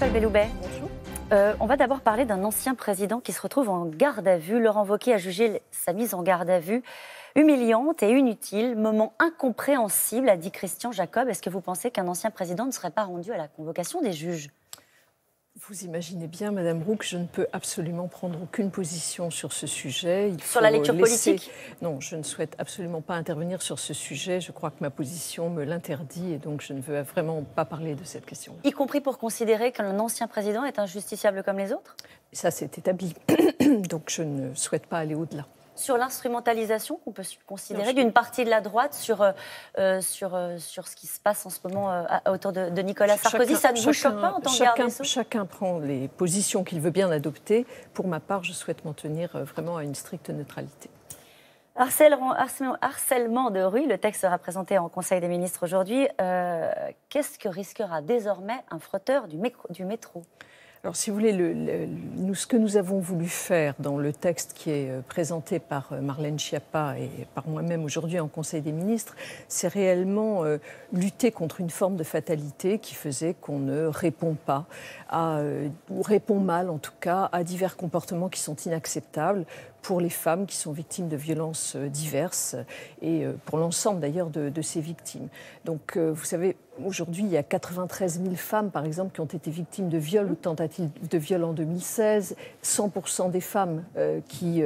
Nicole Belloubet. Bonjour. On va d'abord parler d'un ancien président qui se retrouve en garde à vue. Laurent Wauquiez a jugé sa mise en garde à vue humiliante et inutile, moment incompréhensible, a dit Christian Jacob. Est-ce que vous pensez qu'un ancien président ne serait pas rendu à la convocation des juges ? Vous imaginez bien, Madame Roux, que je ne peux absolument prendre aucune position sur ce sujet. Sur la lecture politique ? Non, je ne souhaite absolument pas intervenir sur ce sujet. Je crois que ma position me l'interdit et donc je ne veux vraiment pas parler de cette question. Y compris pour considérer qu'un ancien président est injusticiable comme les autres ? Ça, c'est établi. Donc je ne souhaite pas aller au-delà. Sur l'instrumentalisation qu'on peut considérer d'une partie de la droite sur ce qui se passe en ce moment autour de Nicolas Sarkozy, ça ne vous choque pas en tant que garde des Sceaux ? Chacun prend les positions qu'il veut bien adopter. Pour ma part, je souhaite m'en tenir vraiment à une stricte neutralité. Harcèlement de rue, le texte sera présenté en Conseil des ministres aujourd'hui. Qu'est-ce que risquera désormais un frotteur du métro ? Alors, si vous voulez, ce que nous avons voulu faire dans le texte qui est présenté par Marlène Schiappa et par moi-même aujourd'hui en Conseil des ministres, c'est réellement lutter contre une forme de fatalité qui faisait qu'on ne répond pas ou répond mal en tout cas, à divers comportements qui sont inacceptables pour les femmes qui sont victimes de violences diverses et pour l'ensemble d'ailleurs de ces victimes. Donc, vous savez, aujourd'hui, il y a 93 000 femmes, par exemple, qui ont été victimes de viol ou de tentatives de viol en 2016. 100% des femmes qui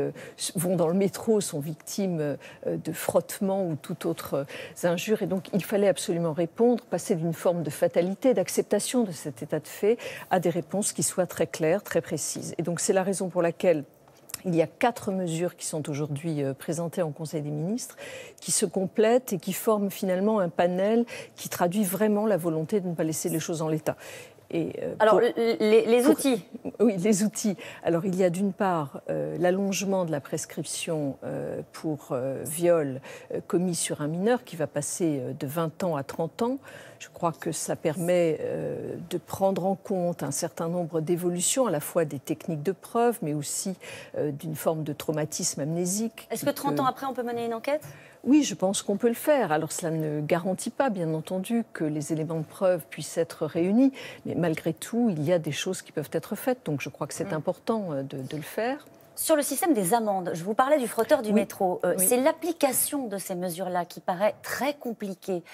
vont dans le métro sont victimes de frottements ou toute autre injure. Et donc, il fallait absolument répondre, passer d'une forme de fatalité, d'acceptation de cet état de fait, à des réponses qui soient très claires, très précises. Et donc, c'est la raison pour laquelle il y a 4 mesures qui sont aujourd'hui présentées en Conseil des ministres, qui se complètent et qui forment finalement un panel qui traduit vraiment la volonté de ne pas laisser les choses en l'état. Alors, les outils. Oui, les outils. Alors, il y a d'une part l'allongement de la prescription pour viol commis sur un mineur qui va passer de 20 ans à 30 ans. Je crois que ça permet de prendre en compte un certain nombre d'évolutions, à la fois des techniques de preuve, mais aussi d'une forme de traumatisme amnésique. Est-ce que 30 ans après, on peut mener une enquête ? Oui, je pense qu'on peut le faire. Alors, cela ne garantit pas, bien entendu, que les éléments de preuve puissent être réunis, mais malgré tout, il y a des choses qui peuvent être faites. Donc, je crois que c'est important de le faire. Sur le système des amendes, je vous parlais du frotteur du métro. C'est l'application de ces mesures-là qui paraît très compliquée.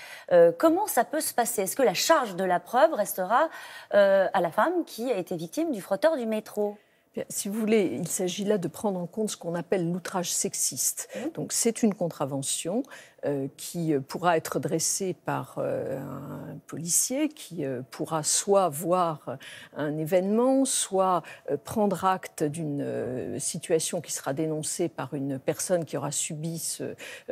Comment ça peut se passer ? Est-ce que la charge de la preuve restera à la femme qui a été victime du frotteur du métro ? Bien, si vous voulez, il s'agit là de prendre en compte ce qu'on appelle l'outrage sexiste. Donc, c'est une contravention qui pourra être dressée par un policier qui pourra soit voir un événement, soit prendre acte d'une situation qui sera dénoncée par une personne qui aura subi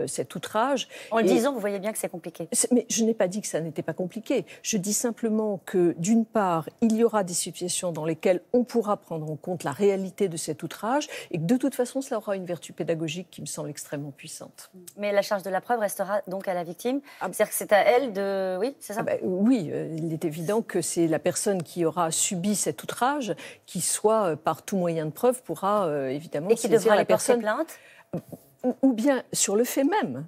cet outrage. En le disant, vous voyez bien que c'est compliqué. Mais je n'ai pas dit que ça n'était pas compliqué. Je dis simplement que, d'une part, il y aura des situations dans lesquelles on pourra prendre en compte la réalité de cet outrage et que, de toute façon, cela aura une vertu pédagogique qui me semble extrêmement puissante. Mais la charge de la preuve restera donc à la victime. C'est-à-dire que c'est à elle de... Oui, c'est ça ? Oui, il est évident que c'est la personne qui aura subi cet outrage qui, soit par tout moyen de preuve, pourra évidemment... Et qui devra aller porter plainte ? Ou bien sur le fait même.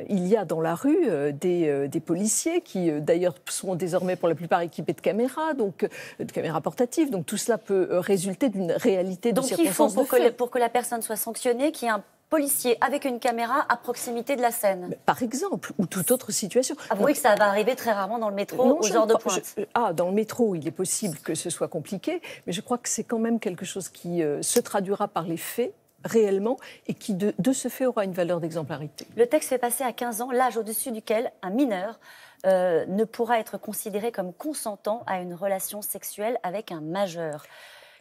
Il y a dans la rue des policiers qui, d'ailleurs, sont désormais pour la plupart équipés de caméras, donc de caméras portatives. Donc tout cela peut résulter d'une réalité de circonstances de fait. Donc il faut, pour que la personne soit sanctionnée, qu'il y ait un policier avec une caméra à proximité de la scène. Par exemple, ou toute autre situation. Avouez que ça va arriver très rarement dans le métro, aux heures de pointe. Dans le métro, il est possible que ce soit compliqué, mais je crois que c'est quand même quelque chose qui se traduira par les faits, réellement, et qui, de ce fait, aura une valeur d'exemplarité. Le texte fait passer à 15 ans l'âge au-dessus duquel un mineur ne pourra être considéré comme consentant à une relation sexuelle avec un majeur.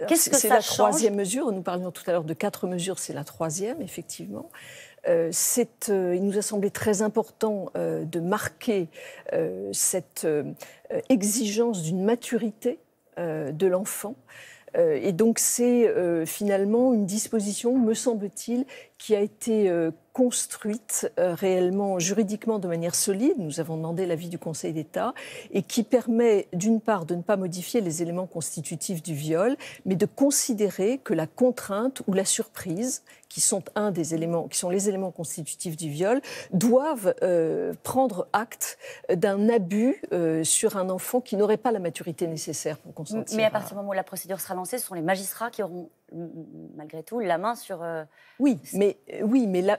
Qu'est-ce que ça change ? C'est la troisième mesure. Nous parlions tout à l'heure de 4 mesures, c'est la troisième, effectivement. Il nous a semblé très important de marquer cette exigence d'une maturité de l'enfant. Et donc c'est finalement une disposition, me semble-t-il, qui a été construite réellement, juridiquement, de manière solide. Nous avons demandé l'avis du Conseil d'État et qui permet, d'une part, de ne pas modifier les éléments constitutifs du viol, mais de considérer que la contrainte ou la surprise, qui sont les éléments constitutifs du viol, doivent prendre acte d'un abus sur un enfant qui n'aurait pas la maturité nécessaire pour consentir. Mais à partir du moment où la procédure sera lancée, ce sont les magistrats qui auront malgré tout la main sur... Oui, mais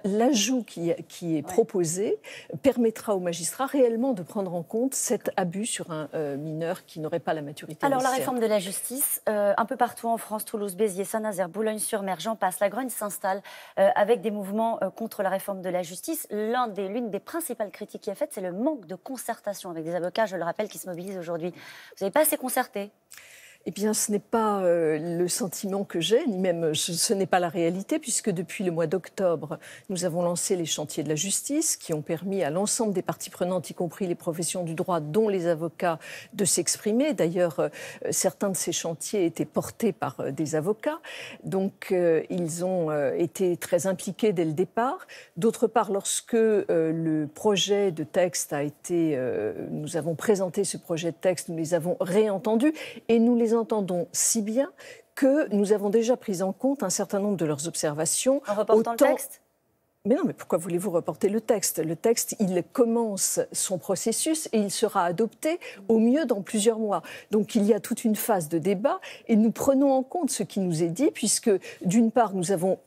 l'ajout qui est proposé permettra aux magistrats réellement de prendre en compte cet abus sur un mineur qui n'aurait pas la maturité nécessaire. Alors la réforme de la justice, un peu partout en France, Toulouse, Béziers, Saint-Nazaire, Boulogne-sur-Mer, j'en passe, la grogne s'installe avec des mouvements contre la réforme de la justice. L'une des principales critiques qui est faite, c'est le manque de concertation avec des avocats, je le rappelle, qui se mobilisent aujourd'hui. Vous n'avez pas assez concerté ? Eh bien, ce n'est pas le sentiment que j'ai, ni même ce n'est pas la réalité, puisque depuis le mois d'octobre, nous avons lancé les chantiers de la justice qui ont permis à l'ensemble des parties prenantes, y compris les professions du droit, dont les avocats, de s'exprimer. D'ailleurs, certains de ces chantiers étaient portés par des avocats, donc ils ont été très impliqués dès le départ. D'autre part, lorsque le projet de texte a été... nous avons présenté ce projet de texte, nous les avons réentendus et nous les entendons si bien que nous avons déjà pris en compte un certain nombre de leurs observations. En reportant le texte ? Mais non, mais pourquoi voulez-vous reporter le texte ? Le texte, il commence son processus et il sera adopté au mieux dans plusieurs mois. Donc il y a toute une phase de débat et nous prenons en compte ce qui nous est dit puisque d'une part, nous avons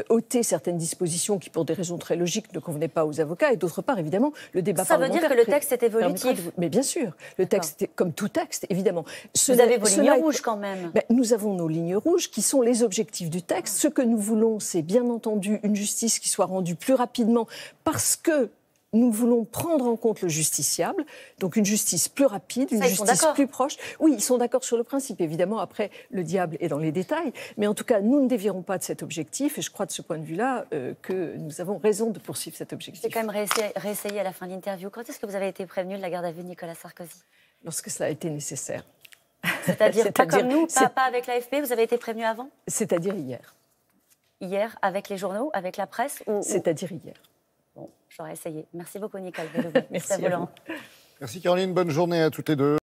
ôté certaines dispositions qui, pour des raisons très logiques, ne convenaient pas aux avocats et d'autre part, évidemment, le débat parlementaire... Ça veut dire que le texte est évolutif ? Mais bien sûr, le texte est comme tout texte, évidemment. Vous avez vos lignes rouges quand même. Nous avons nos lignes rouges qui sont les objectifs du texte. Ce que nous voulons, c'est bien entendu une justice qui soit rendue plus rapidement parce que nous voulons prendre en compte le justiciable, donc une justice plus rapide, une justice plus proche. Oui, ils sont d'accord sur le principe, évidemment, après, le diable est dans les détails, mais en tout cas, nous ne dévierons pas de cet objectif, et je crois de ce point de vue-là que nous avons raison de poursuivre cet objectif. J'ai quand même réessayé à la fin de l'interview. Quand est-ce que vous avez été prévenu de la garde à vue de Nicolas Sarkozy ? Lorsque cela a été nécessaire. C'est-à-dire pas comme nous, pas avec l'AFP, vous avez été prévenu avant ? C'est-à-dire hier. Hier, avec les journaux, avec la presse C'est-à-dire hier. Bon, j'aurais essayé. Merci beaucoup, Nicole. Merci à vous. Merci Caroline, bonne journée à toutes les deux.